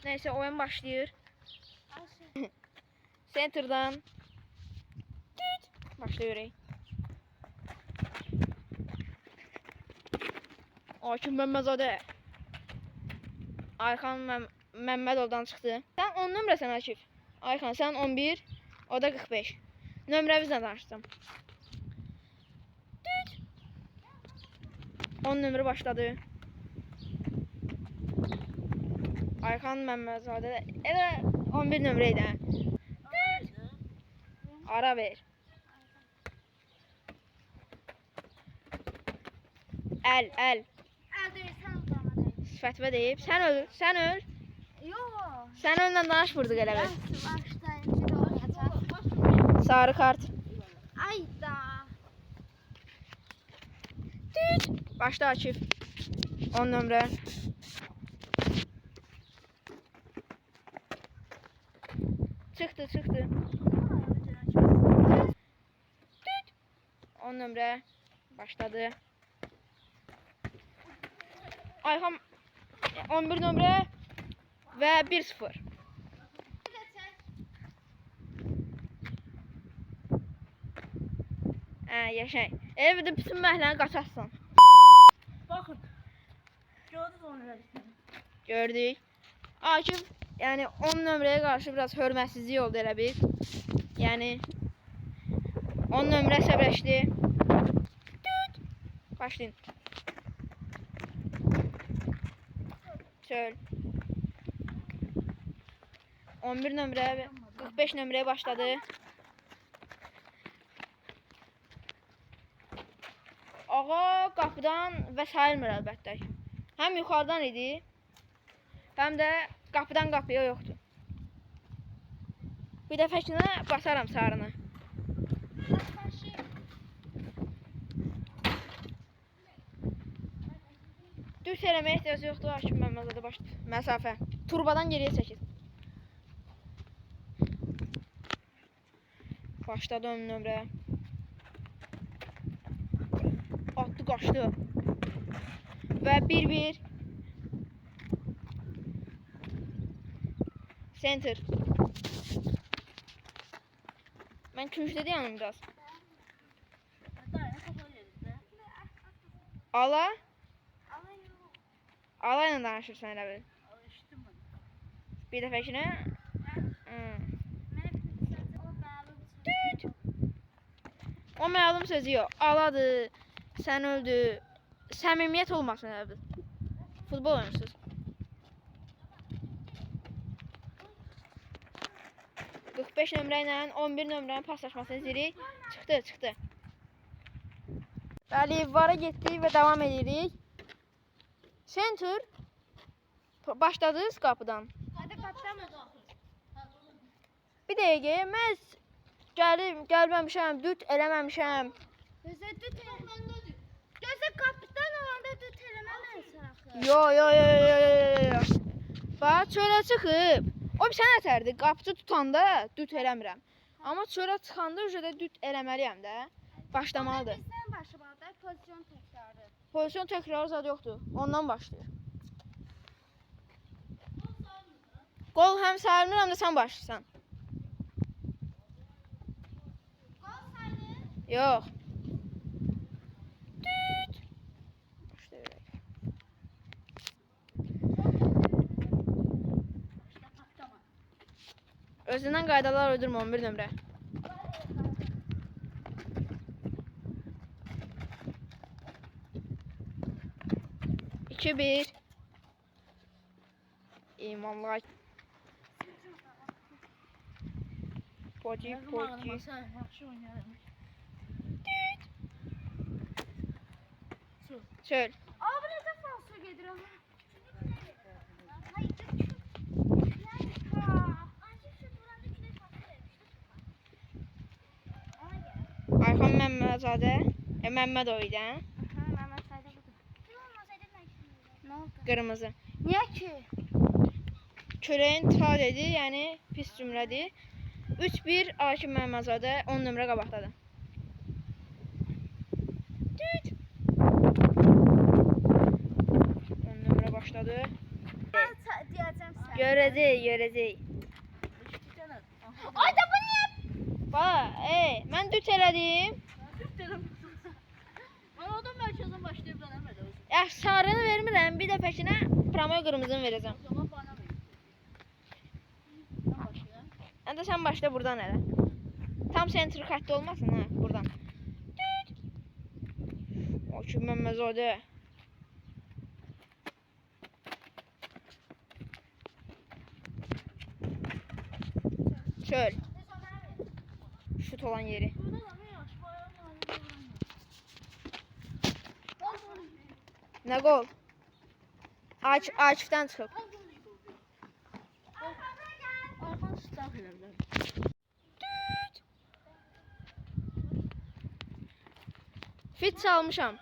Neyse oyun başlayır. Center'dan başlıyor. Akif Məmməzadə Ayxan Məmmədovdan çıxdı. Sən 10 nömrəsən Akif. Ayxan sən 11, o da 45. Nömrəmizlə danışdım. 10 nömrə başladı. Ayxan Məmməzadə elə 11 nömrə idi. Ara ver. Əl. Əl deyirsən bana deyil. Sifətvə deyib. Sən öl. Yox. Sən onunla danış vurdu elə bil. Başlayın bir də oynayacaq. Sarı kart. Ayda. Başla Akif. 10 nömrə. Çıxdı. 10 nömrə. Başladı. Ayxan 11 nömrə və 1-0. Yaşay. Elə bir də bütün məhləni qaçarsan. Baxın. Gördünüz onu. Gördük. Akif yəni 10 nömrəyə qarşı biraz hörmətsizlik oldu elə bir. Yəni 10 nömrə səbirləşdi. Başlayın. Çöl. 11 nömrə və 45 nömrəyə başladı. Ağa qapıdan və sayılmır əlbəttə. Həm yuxarıdan idi, həm də qapıdan qapıya yoxdur. Bir dəfəkinə basaram sarını. Düz eləməyə ehtiyac yoxdur. Akif Məmməzadə başladı. Məsafə. Turbadan geriyə çəkir. Başladı 10 nömrə. Atdı, qaçdı. Və 1-1. Center. Mən küncdə deyənim biraz. Ala. Ala ilə danışırsan elə bil. Bir dəfəkinə. O məlum sözü yox. Aladır. Sən öldü. Səmimiyyət olmasın elə bil. Futbol oynuyorsunuz. 45 nömrə ilə 11 nömrənin paslaşmasını izləyirik. Çıxdı. Bəli, vara getdik və davam edirik. Center. Başladınız qapıdan. Hadi qapıdan. Bir dəqiqə, mən gəlməmişəm, düt eləməmişəm. Gözə qapıdan olanda düt eləməməlisən axı. Yo. Bax, çölə çıxıb. O bir sənə ətərdir. Qapıcı tutanda düt eləmirəm. Amma çölə çıxanda üzrə düt eləməliyəm də. Başlamalıdır. Bizdən başlamalıdır. Pozisyon təkrarı. Pozisyon təkrarı zad yoxdur. Ondan başlayır. Qol həm sayılmır, həm də sən başlayırsan. Qol sayılır. Yox. Düt. Başlayırıq. Özündən qaydalar uydurma 11 nömrə. İki bir. İmanlar. Poti. Çöl. Abi necə falso gedir ama? Ayxan Məmməzadə. Məmmədov idi, hə? Qırmızı. Niyə ki? Çörəyin ta dedi, yəni pis cümlədir. 3-1 Akif Məmməzadə 10 nömrə qabaqdadır. Düt. 10 nömrə başladı. Görəcək. Ay da bu ne? Bala, mən düt elədim. Adam merkezden başlayıp denemedi. Sarını vermirəm, bir dəfəkinə promoya qırmızını verəcəm. O zaman bana ver. Sen başla. Hadi sən başla buradan elə. Tam center xətti olmasın ha, buradan. O ki Məmməzadə. Çöl. Şut olan yeri. Nə gol? Akifdən çıxıb. Arkan start edebilir. Fit çalmışam.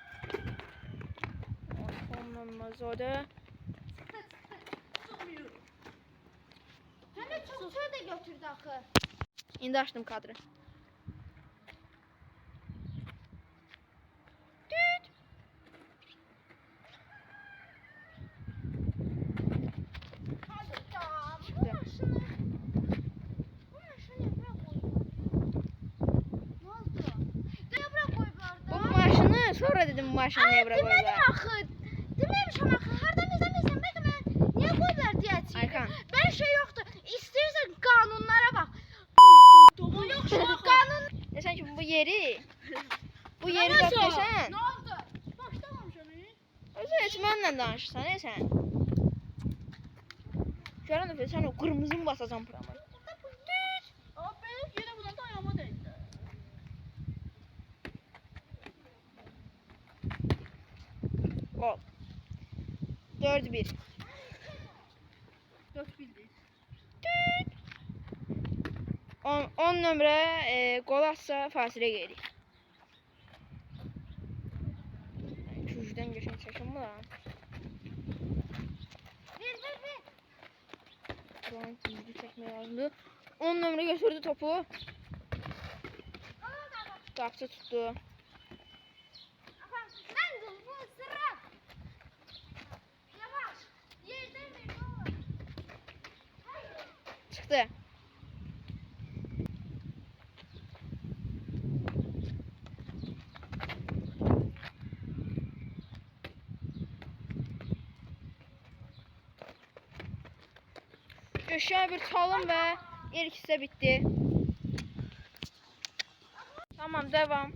Məmməzadə. Sen de çok şöyle götürdü akı. İndi açdım kadrı. Hadi ya. Çıktı. Bu maşını bırak koy. Ne oldu? Daya bırak koy bu Bu arada. maşını sonra dedim bu maşını niye Demedim bırakıyorlar. akı. Dememişim akı. Hardan izlemişsin? Belki ben niye koydular diye çiğdim. Aykan. Ben şey yoktu. İstersen kanunlara bak. Yok şu kanun. Desen ki bu yeri Neyse. zaten Ne oldu? Başlamamış onu. özü heç mənlə danışırsan sən. Görən dəfə sən o qırmızını basacam promoya. Abi yine buna da ayağıma değdi. Gol. 4-1. 4 bildi. 10 nömrə qol atsa fasilə gelirik. Kücdən geçən çəkim bu da. Ver. Buranın düzgün çəkmək lazımdır. 10 nömrə götürdü topu. Qapçı tutdu. Ben de bu sıra. Yavaş. Yerden ver. Ne olur. Çıxdı. Köşeye bir çalım ve ilk ise bitti. Tamam devam.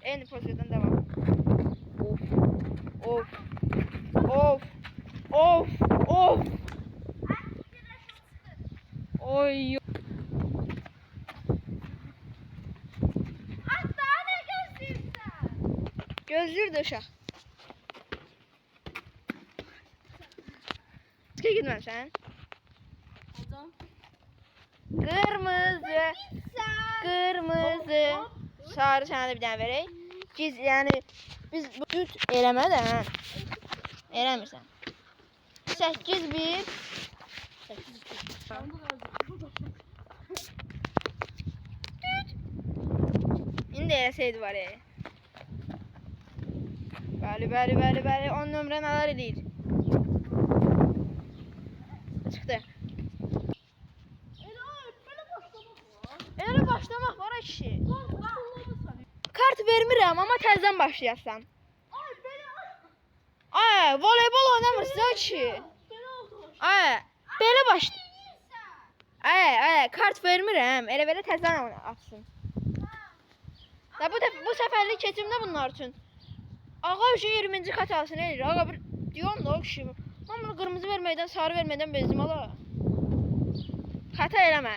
En pozisyondan devam. Of. Of. Of. Of. Of. Oy. Hatta ne göstersen. Gözlür de uşaq. Çıka gitmem sen. Hocam. Kırmızı. Kırmızı. Sarı sana da bir tane vereyim. Yani biz bu düt eləmə də hə. Eləmirsən. 8-1. 8-2. İndi eləsəydi var ya. Bəli. 10 nömrə nələr eləyir. Çıxdı. Elə başlamaq var kişi. Kart vermirəm, amma təzədən başlayasan. Ay, voleybol oynamırsınız ki. Ay, belə başla. Ay, kart vermirəm. Elə belə təzədən atsın. Da bu səfərlik keçimdə bunlar üçün. Ağa uşu 20-ci kat alsın eləyir. Ağa bir diyorum da o kişi. Mən bunu qırmızı verməkdən, sarı verməkdən bezdim ala. Xəta eləmə.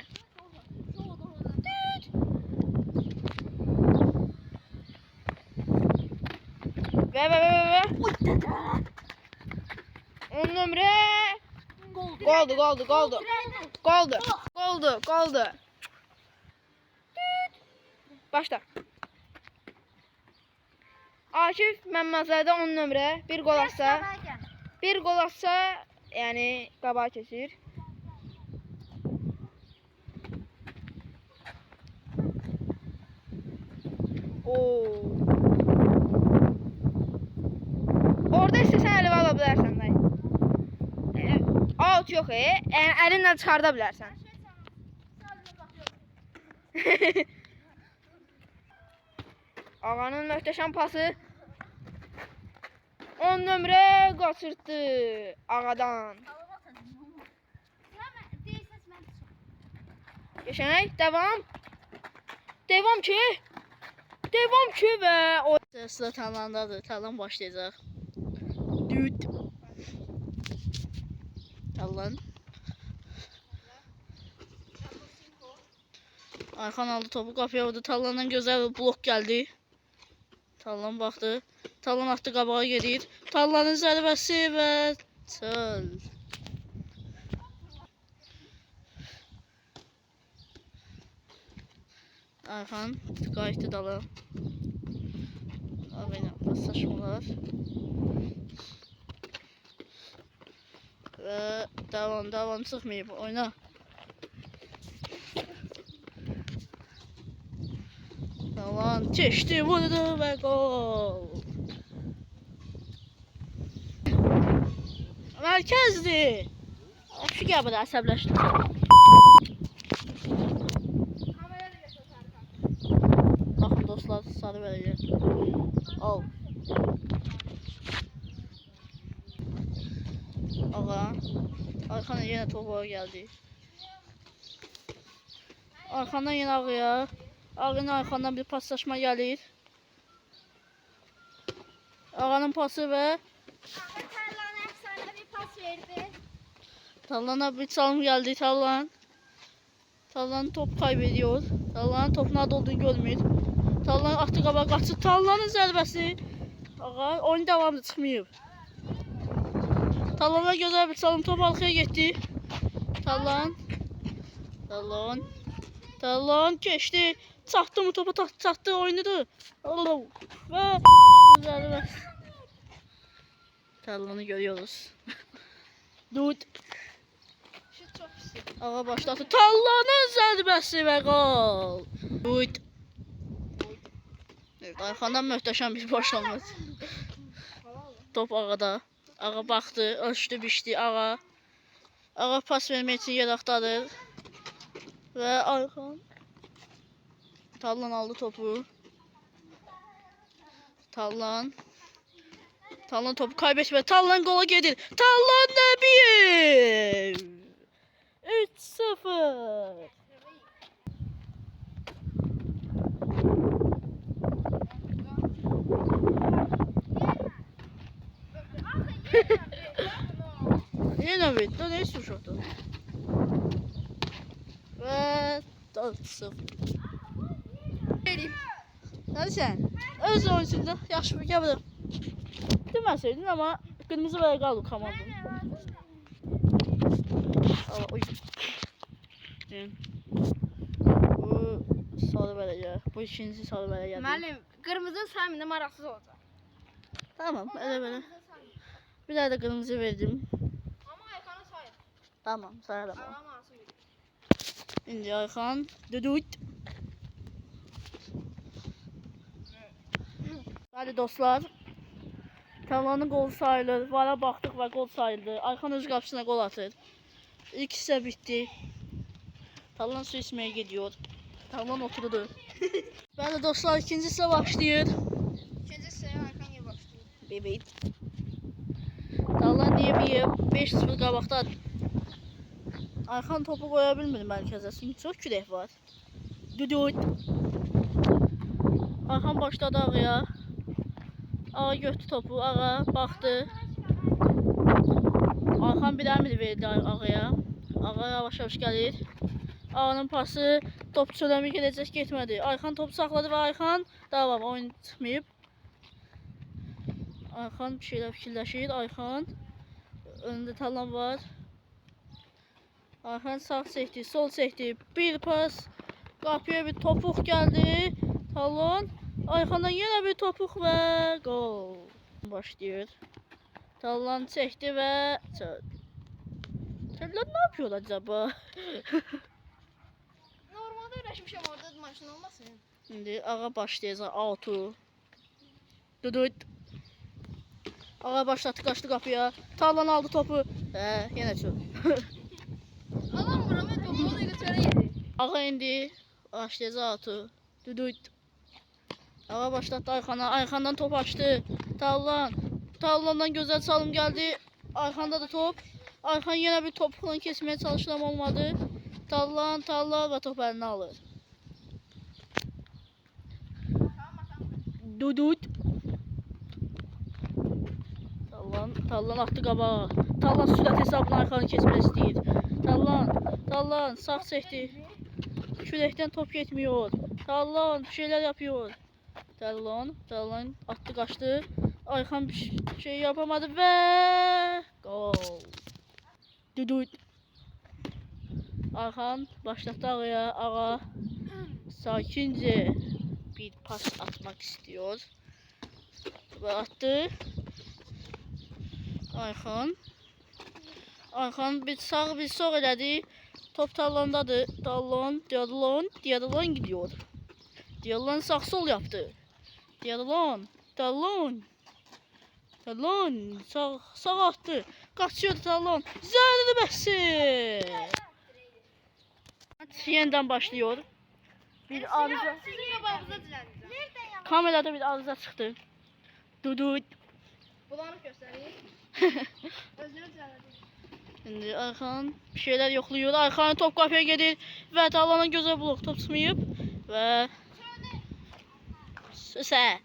Və. 10 nömrə. Goldu. Başla. Akif Məmməzadə 10 nömrə. Bir gol atsa, yəni qabağa keçir. Orada istəsən əlivi ala bilərsən dayı. Out. out yox. Yəni əlinlə çıxarda bilərsən. Ağanın möhtəşəm pası. 10 nömrə qaçırtdı ağadan. Geçenek, devam. Devam ki. Devam ki və o Sıra Tallandadır. Tallan başlayacaq. Düt. Tallan. Ayxan aldı topu qapıya vurdu. Tallandan gözəl bir blok gəldi. Tallan baxdı. Tallan atdı qabağa gedir. Tallanın zərbəsi və çöl. Ayxan qayıtdı dala. Aynen paslaşmalar. Ve devam sıkmayıp oyna. Tamam geçti vurdu ve gol. Merkezdi. Şu gel burada əsəbləşdi. Bakın dostlar sarı verəcək. Al. Ağa. Arxana yenə topa gəldi. Arxandan yenə ağaya. Ağanın arxandan bir paslaşma gəlir. Ağanın pası və Tarlana efsane bir pas verdi. Tallana bir çalım geldi Tallan. Tallan top kaybediyor. Tallan top nerede olduğunu görmüyor. Tallan attı qabağa qaçır. Tallanın zərbəsi. Ağa oyun devamlı çıxmıyor. Tallana gözəl bir çalım top arxaya getdi. Tallan. Tallan keçdi. Çatdı mı topa çatdı oynadı. Və zərbəsi. Tallanı görüyoruz. Dut. Şut çok pis. Ağa başladı. Tallanın zərbəsi və gol. Dut. Evet, arxandan möhtəşəm bir başlanmış. Top ağada. Ağa baxdı, ölçdü, biçdi ağa. Ağa pas vermək üçün yer axtarır. Və Ayxan Tallan aldı topu. Tallan topu kaybetmedi. Tallan gola gelir. Tallan da 1. 3-0. Yine bitti. Ne suçtu? Ve 4-0. Hadi sen. Öz oyuncunda yaxşı bir gəbir. Deməsəydin amma qırmızı vərəq aldı komandanın. Oy. Bu sarı vərəq. Bu ikinci sarı vərəq. müəllim qırmızı sayımında maraqsız olacaq. Tamam, elə. Bir daha da kırmızı verdim. Amma Ayxana sayır. Tamam, sayalım. Ağam alsın. İndi Ayxan düdüt. Hadi dostlar. Tallanın gol sayılır. Vara baktık ve gol sayıldı. Ayxan öz qapısına gol atır. İlk hissə bitti. Tallan su içmeye gidiyor. Tallan oturdu. Bəli dostlar, ikinci hissə başlayır. İkinci sayı Ayxan yer başlayır. Bebeğim. Tallan yeməyib. 5-0 qabaqda. Ayxan topu qoya bilmir mərkəzə. Çünki çox külək var. Düdüt. Ayxan başladı ağaya. Ağa götürdü topu. Ağa baxdı. Ayxan bir əmr verdi ağaya. Ağa yavaş-yavaş gəlir. Ağanın pası. Top çöləmi gedəcək, getmədi. Ayxan topu saxladı və Ayxan davam. Oyun çıxmayıb. Ayxan bir şeyler fikirləşir. Ayxan önündə Tallan var. Ayxan sağ çəkdi, sol çəkdi. Bir pas. Qapıya bir topuq gəldi. Tallan. Ayxandan yenə bir topuq və gol. Başlayır. Tallan çəkdi və Tallan ne yapıyor acaba? Normalde öyrəşmişəm orada maşın olmasın. Şimdi ağa başlayacaq. Auto. Düdüt. Ağa başladı, qaçdı qapıya. Tallan aldı topu. Yenə çöl. Alan vuramı topu onu götürə yedi. Ağa indi. Başlayacaq atı. Düdüt. Ağa başladı Ayxana. Ayxandan top açdı. Tallan. Tallandan gözəl çalım gəldi. Ayxanda da top. Ayxan yenə bir topla kesməyə çalışıram olmadı. Tallan və top əlinə alır. Düdüt. Tallan atdı qabağa. Tallan sürət hesabına Ayxanı keçmək istəyir. Tallan sağ çəkdi. Küləkdən top getmiyor. Tallan bir şeyler yapıyor. Tallan attı kaçtı. Ayxan bir şey yapamadı ve gol. Düdüt. Ayxan başlattı ağaya. Ağa sakince bir pas atmak istiyor. Ve attı. Ayxan bir sağ bir sol elədi. Top Tallandadır. Tallan gidiyor. Tallan sağ sol yaptı. Tallan sağ attı. Kaçıyordu Tallan. Zərli bəsi. Yeniden başlıyor. Bir arıza. Sizin qabağınıza diləndim. Nereden ya? Kamerada bir arıza çıktı. Düdüt. Bulanıq göstərir. Özünü diləndim. Şimdi Ayxan bir şeyler yokluyor. Ayxan top kapıya gelir ve Tallan'a göze buluk top tutmayıp ve Süsə.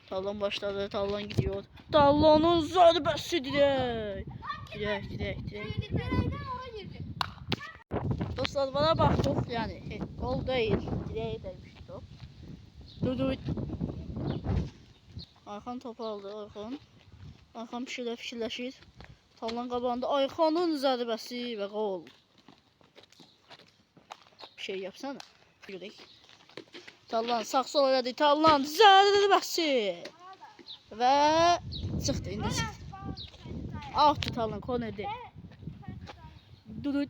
Tallan başladı. Tallan gidiyor. Tallan'ın zərbəsi dirək. Dirəkdən ora girdi. Dostlar bana baktık yani gol değil. Direğe değmiş top. Düdüt. Ayxan topu aldı. Ayxan bir şeyler fikirləşir. Tallan qabağında Ayxanın zərbəsi və gol. Bir şey yapsana. Görək. Tallan sağ sol elədi. Tallan zərbəsi. Və çıxdı. İndi çıxdı. Outdu Tallan kornerdi. Düdüt.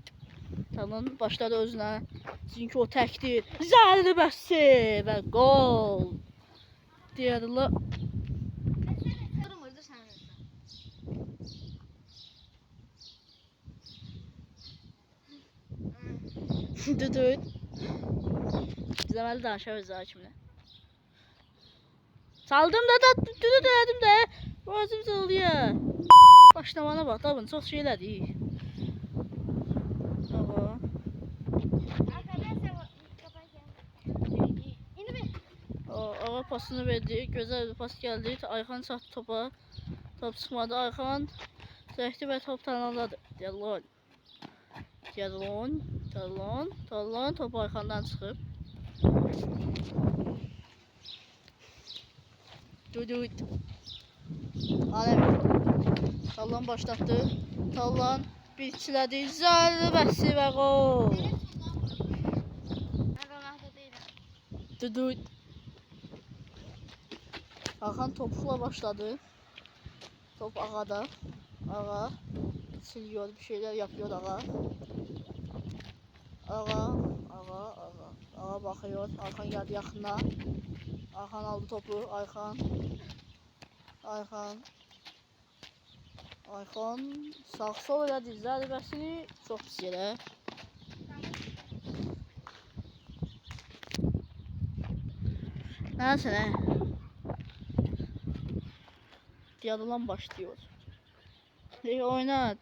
Tallan başladı özünə. Çünki o təkdir. Zərbəsi və gol. Deyirlər. Durmurdu sen. Düdüt. İzləməli danışarız hakimlə. Saldım da düdüt elədim də. Boğazım çalıyor. Başlamana bax da bunu çox şey elədik. Aha. Ağa pasını verdi. Güzel bir pas geldi. Ayxan çatdı topa. Top çıxmadı. Ayxan çəkdi və top tanaladı. Tallan top Ayxandan çıxıb. Düdüt. Tallan başlatdı. Tallan bir ikilədi. Zərbəsi və gol. Ben Ronaldo değilim. Düdüt. Ayxan topla başladı. Top ağada. Ağa siliyor, bir şeyler yapıyor ağa. Ağa bakıyor. Ayxan geldi yaxına. Ayxan aldı topu. Ayxan sağ sol elədi. Zərbəsini çox pis yerə. Neyse ne? Yadılan başlıyor. Oynat.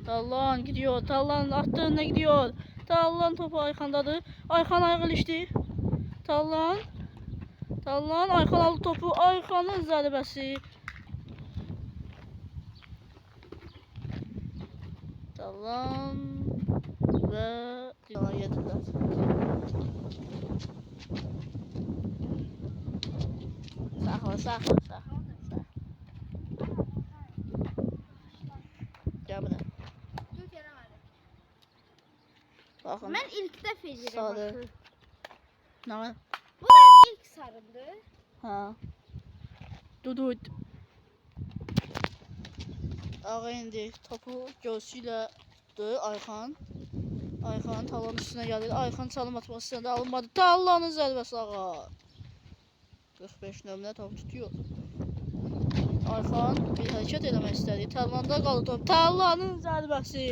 Tallan gidiyor. Tallan attığında gidiyor. Tallan topu Ayxandadır. Ayxan ayrılıştı. Tallan Ayxan aldı topu. Ayxanın zərbəsi. Tallan ve yediler. Sağ. Gel buraya. Düt yaramadi. Bakın. Ben ilk dəfə edirəm. Sarı. baxın. Ne var? Bu benim ilk sarımdı. Ha. Düdüt. Ağa indi topu göğsüyle tuttu Ayxan. Ayxan Tallanın üstünə gəlir. Ayxan çalım atmaq istədi, alınmadı. Tallanın zərbəsi ağa. 45 nömrə top tutuyor. Ayxan bir hərəkət eləmək istədi. Tallanda qaldı top. Tallanın zərbəsi.